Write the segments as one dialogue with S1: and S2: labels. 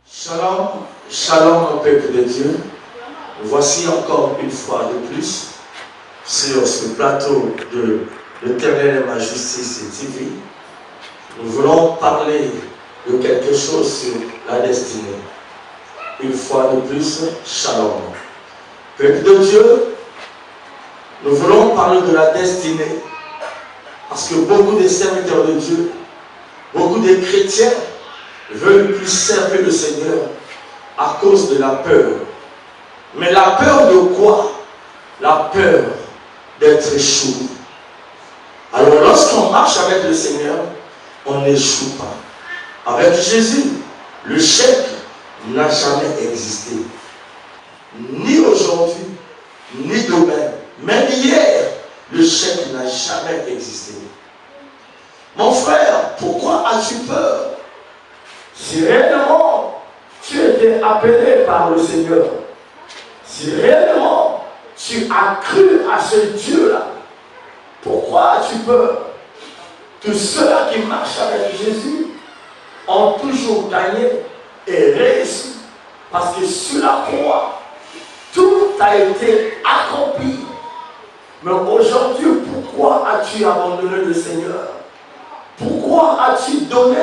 S1: Shalom, shalom au peuple de Dieu. Voici encore une fois de plus sur ce plateau de l'Éternel et ma justice TV. Nous voulons parler de quelque chose sur la destinée. Une fois de plus, shalom. Peuple de Dieu, nous voulons parler de la destinée parce que beaucoup de serviteurs de Dieu, beaucoup de chrétiens veulent plus servir le Seigneur à cause de la peur. Mais la peur de quoi? La peur d'être échoué. Alors lorsqu'on marche avec le Seigneur, on n'échoue pas. Avec Jésus, le chèque n'a jamais existé. Ni aujourd'hui, ni demain. Même hier, le chèque n'a jamais existé. Mon frère, pourquoi as-tu peur? Si réellement tu étais appelé par le Seigneur, si réellement tu as cru à ce Dieu-là, pourquoi as-tu peur? Tous ceux-là qui marchent avec Jésus ont toujours gagné et réussi. Parce que sur la croix, tout a été accompli. Mais aujourd'hui, pourquoi as-tu abandonné le Seigneur? Pourquoi as-tu donné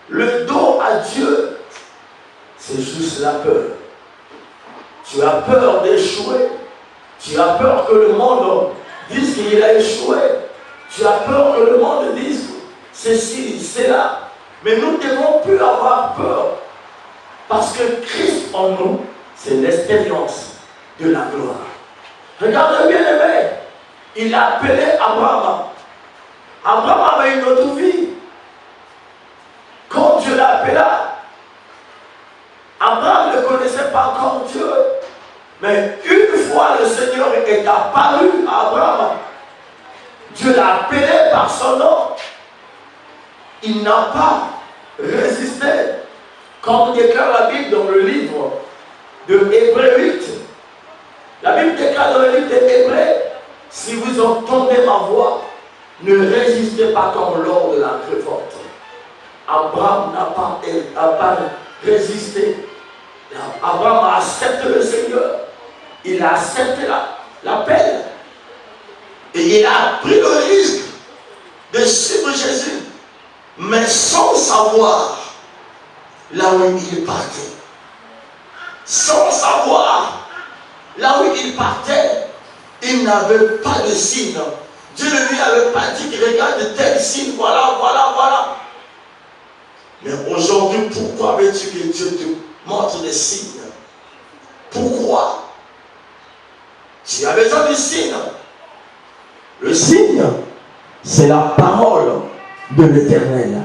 S1: le dos à Dieu? C'est juste la peur. Tu as peur d'échouer. Tu as peur que le monde dise qu'il a échoué. Tu as peur que le monde dise ceci, cela. Mais nous ne devons plus avoir peur. Parce que Christ en nous, c'est l'expérience de la gloire. Regardez bien aimé, il a appelé Abraham. Abraham avait une autre vie. Quand Dieu l'appela, Abraham ne connaissait pas encore Dieu. Mais une fois le Seigneur est apparu à Abraham, Dieu l'a appelé par son nom. Il n'a pas résisté. Comme déclare la Bible dans le livre de Hébreux 8, la Bible déclare dans le livre d'Hébreux, si vous entendez ma voix, ne résistez pas comme lors de la révolte. Abraham n'a pas résisté. Abraham a accepté le Seigneur. Il a accepté l'appel. Et il a pris le risque de suivre Jésus. Mais sans savoir là où il partait. Sans savoir là où il partait, il n'avait pas de signe. Dieu ne lui avait pas dit qu'il regarde tel signe, voilà, voilà, voilà. Mais aujourd'hui, pourquoi veux-tu que Dieu te montre des signes? Pourquoi? Tu as besoin de signes. Le signe, c'est la parole de l'Éternel.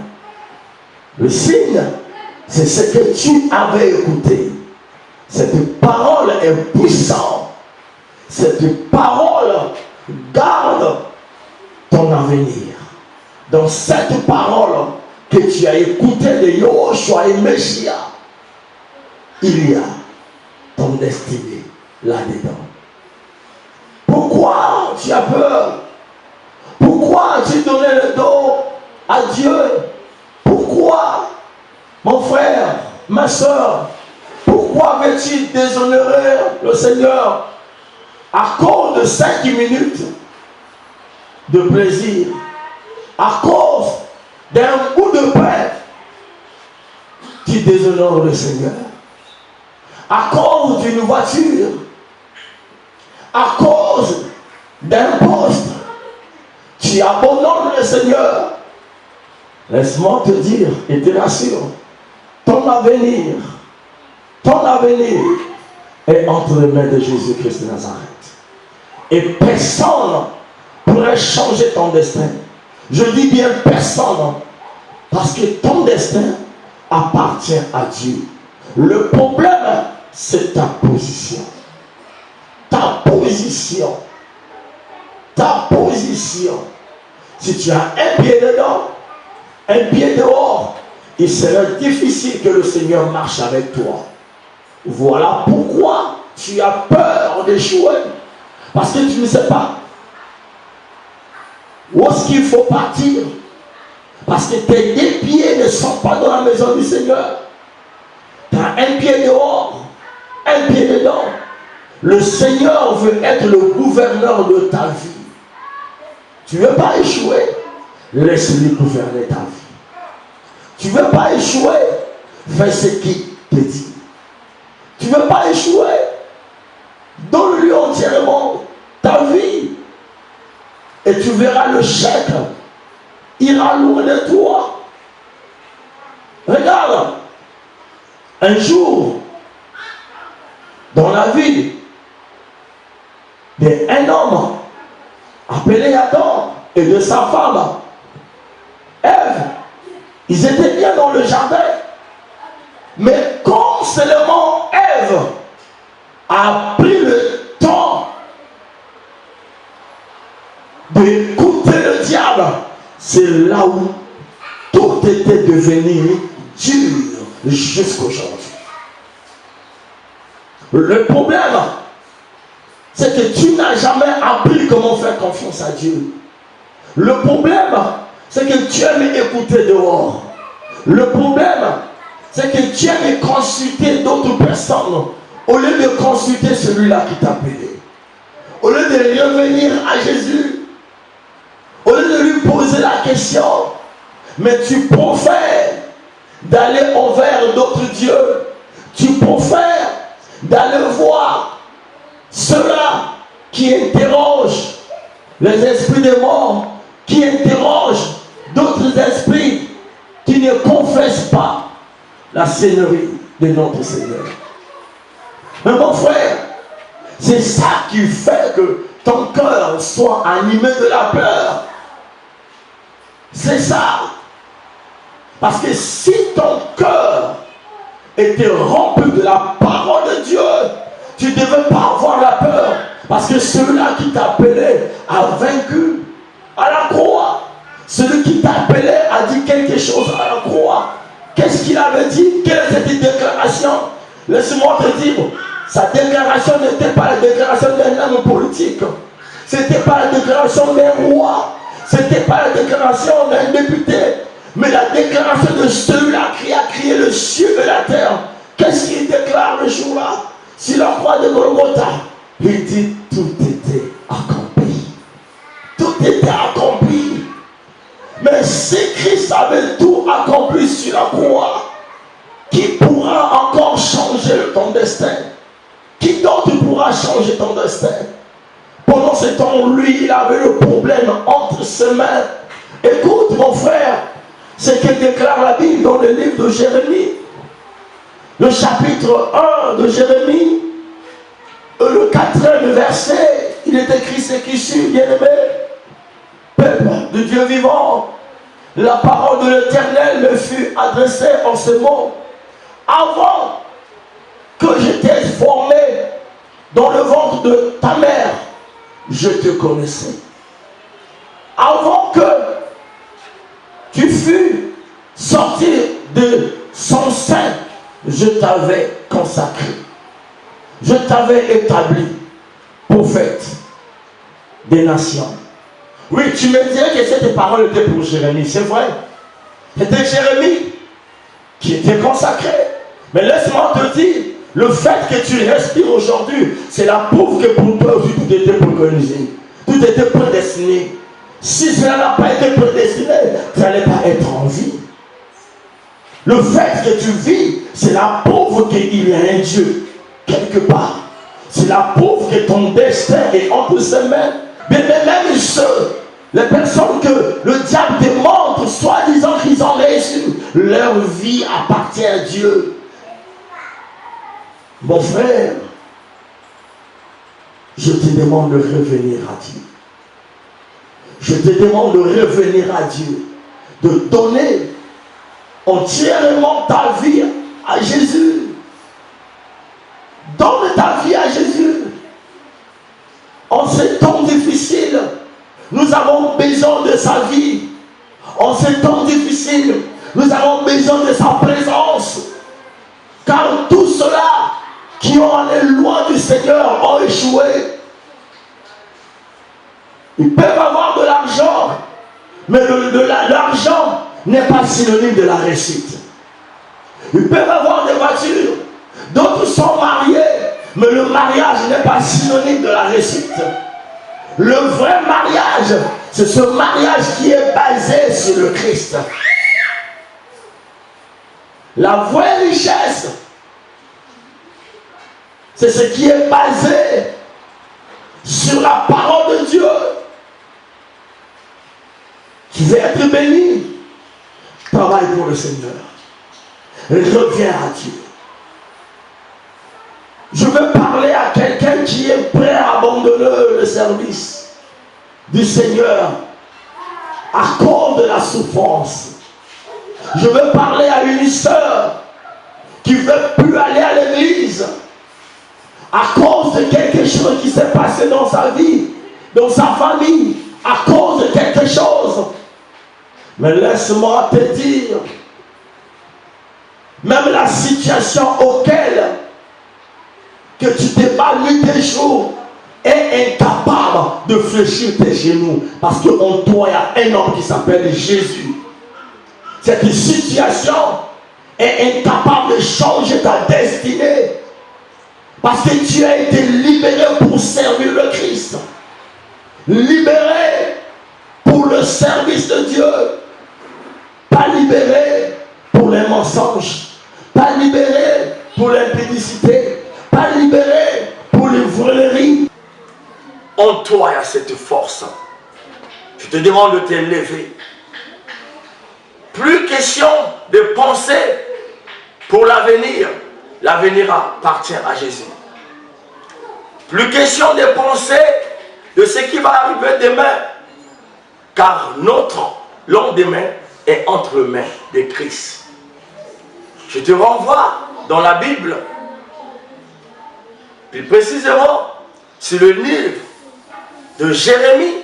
S1: Le signe, c'est ce que tu avais écouté. Cette parole est puissante. Cette parole garde ton avenir. Dans cette parole que tu as écoutée de Yoshua et Messia, il y a ton destinée là-dedans. Pourquoi tu as peur? Pourquoi tu donnais le dos à Dieu? Pourquoi, mon frère, ma soeur, pourquoi veux-tu déshonorer le Seigneur à cause de 5 minutes de plaisir, à cause d'un coup de paix? Tu déshonores le Seigneur à cause d'une voiture, à cause d'un poste. Tu abandonnes le Seigneur. Laisse-moi te dire et te rassure, ton avenir est entre les mains de Jésus-Christ de Nazareth. Et personne ne pourrait changer ton destin. Je dis bien personne, parce que ton destin appartient à Dieu. Le problème, c'est ta position. Ta position. Ta position. Si tu as un pied dedans, un pied dehors, il serait difficile que le Seigneur marche avec toi. Voilà pourquoi tu as peur d'échouer. Parce que tu ne sais pas où est-ce qu'il faut partir.
S2: Parce que tes deux pieds ne sont pas dans la maison du Seigneur. Tu as un pied dehors, un pied dedans. Le Seigneur veut être le gouverneur de ta vie. Tu ne veux pas échouer, laisse-lui gouverner ta vie. Tu ne veux pas échouer, fais ce qu'il te dit. Tu ne veux pas échouer, donne-lui entièrement ta vie. Et tu verras le chèque ira loin de toi. Regarde, un jour, dans la vie d'un homme appelé Adam et de sa femme, Ève, ils étaient bien dans le jardin. Mais quand seulement Ève a pris le temps d'écouter le diable, c'est là où tout était devenu dur jusqu'aujourd'hui. Le problème, c'est que tu n'as jamais appris comment faire confiance à Dieu. Le problème, c'est que tu aimes écouter dehors. Le problème, c'est que tu aimes consulter d'autres personnes au lieu de consulter celui-là qui t'a appelé. Au lieu de revenir à Jésus, au lieu de lui poser la question, mais tu préfères d'aller envers d'autres dieux. Tu préfères d'aller voir ceux-là qui interrogent les esprits des morts, qui interrogent d'autres esprits qui ne confessent pas la seigneurie de notre Seigneur. Mais mon frère, c'est ça qui fait que ton cœur soit animé de la peur. C'est ça. Parce que si ton cœur était rempli de la parole de Dieu, tu ne devais pas avoir la peur. Parce que celui-là qui t'appelait a vaincu à la croix. Celui qui t'appelait a dit quelque chose à la croix. Qu'est-ce qu'il avait dit? Quelle était cette déclaration? Laisse-moi te dire, sa déclaration n'était pas la déclaration d'un homme politique. Ce n'était pas la déclaration d'un roi. Ce n'était pas la déclaration d'un député. Mais la déclaration de celui-là qui a créé le ciel et la terre. Qu'est-ce qu'il déclare le jour-là? Sur la croix de Golgotha, il dit tout était accompli. Tout était accompli. Mais si Christ avait tout accompli sur la croix, qui pourra encore changer ton destin? Qui d'autre pourra changer ton destin? Pendant ce temps, lui, il avait le problème entre ses mains. Écoute, mon frère, ce que déclare la Bible dans le livre de Jérémie, le chapitre 1 de Jérémie, le 4e verset, il est écrit ce qui suit, bien-aimé. Peuple de Dieu vivant, la parole de l'Éternel me fut adressée en ce mot. Avant que je t'ai formé dans le ventre de ta mère, je te connaissais. Avant que tu fus sorti de son sein, je t'avais consacré. Je t'avais établi prophète des nations. Oui, tu me dirais que cette parole était pour Jérémie, c'est vrai. C'était Jérémie qui était consacré. Mais laisse-moi te dire, le fait que tu respires aujourd'hui, c'est la preuve que pour toi aussi tout était préconisé. Tout était prédestiné. Si cela n'a pas été prédestiné, tu n'allais pas être en vie. Le fait que tu vis, c'est la preuve qu'il y a un Dieu quelque part. C'est la preuve que ton destin est entre ses mains. Mais même ceux, les personnes que le diable démontre, soi-disant qu'ils ont réussi, leur vie appartient à Dieu. Mon frère, je te demande de revenir à Dieu. Je te demande de revenir à Dieu, de donner entièrement ta vie à Jésus. Donne ta vie à Jésus. En ces temps difficiles, nous avons besoin de sa vie. En ces temps difficiles, nous avons besoin de sa présence. Car tous ceux-là qui ont allé loin du Seigneur ont échoué. Ils peuvent avoir de l'argent, mais l'argent n'est pas synonyme de la réussite. Ils peuvent avoir des voitures, d'autres sont mariés, mais le mariage n'est pas synonyme de la réussite. Le vrai mariage, c'est ce mariage qui est basé sur le Christ. La vraie richesse, c'est ce qui est basé sur la parole de Dieu. Tu veux être béni, travaille pour le Seigneur. Reviens à Dieu. Je veux parler à quelqu'un qui est prêt à abandonner le service du Seigneur à cause de la souffrance. Je veux parler à une sœur qui ne veut plus aller à l'église à cause de quelque chose qui s'est passé dans sa vie, dans sa famille, à cause de quelque chose. Mais laisse-moi te dire, même la situation auquel que tu te bats nuit et jour est incapable de fléchir tes genoux. Parce qu'en toi, il y a un homme qui s'appelle Jésus. Cette situation est incapable de changer ta destinée. Parce que tu as été libéré pour servir le Christ. Libéré pour le service de Dieu. Pas libéré pour les mensonges. Pas libéré pour l'impudicité. Pas libéré pour les voleries. En toi, il y a cette force. Je te demande de te lever. Plus question de penser pour l'avenir. L'avenir appartient à Jésus. Plus question de penser de ce qui va arriver demain. Car notre lendemain est entre les mains de Christ. Je te renvoie dans la Bible, plus précisément sur le livre de Jérémie,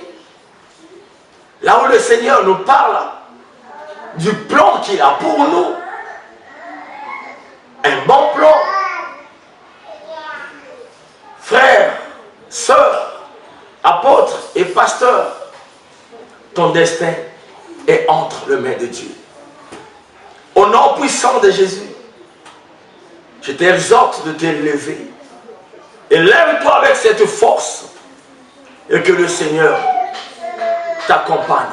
S2: là où le Seigneur nous parle du plan qu'il a pour nous. Un bon plan. Frères, sœurs, apôtres et pasteurs, ton destin est entre les mains de Dieu. Au nom puissant de Jésus, je t'exhorte de te lever. Et lève-toi avec cette force et que le Seigneur t'accompagne.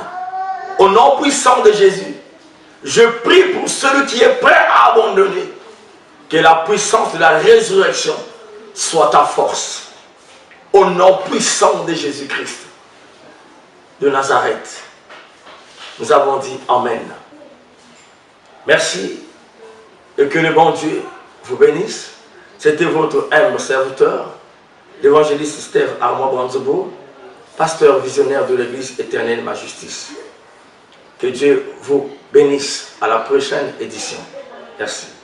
S2: Au nom puissant de Jésus, je prie pour celui qui est prêt à abandonner. Que la puissance de la résurrection soit ta force. Au nom puissant de Jésus-Christ de Nazareth. Nous avons dit Amen. Merci et que le bon Dieu vous bénisse. C'était votre humble serviteur, l'évangéliste Steve Armand Branzebo, pasteur visionnaire de l'Église éternelle Ma Justice. Que Dieu vous bénisse à la prochaine édition. Merci.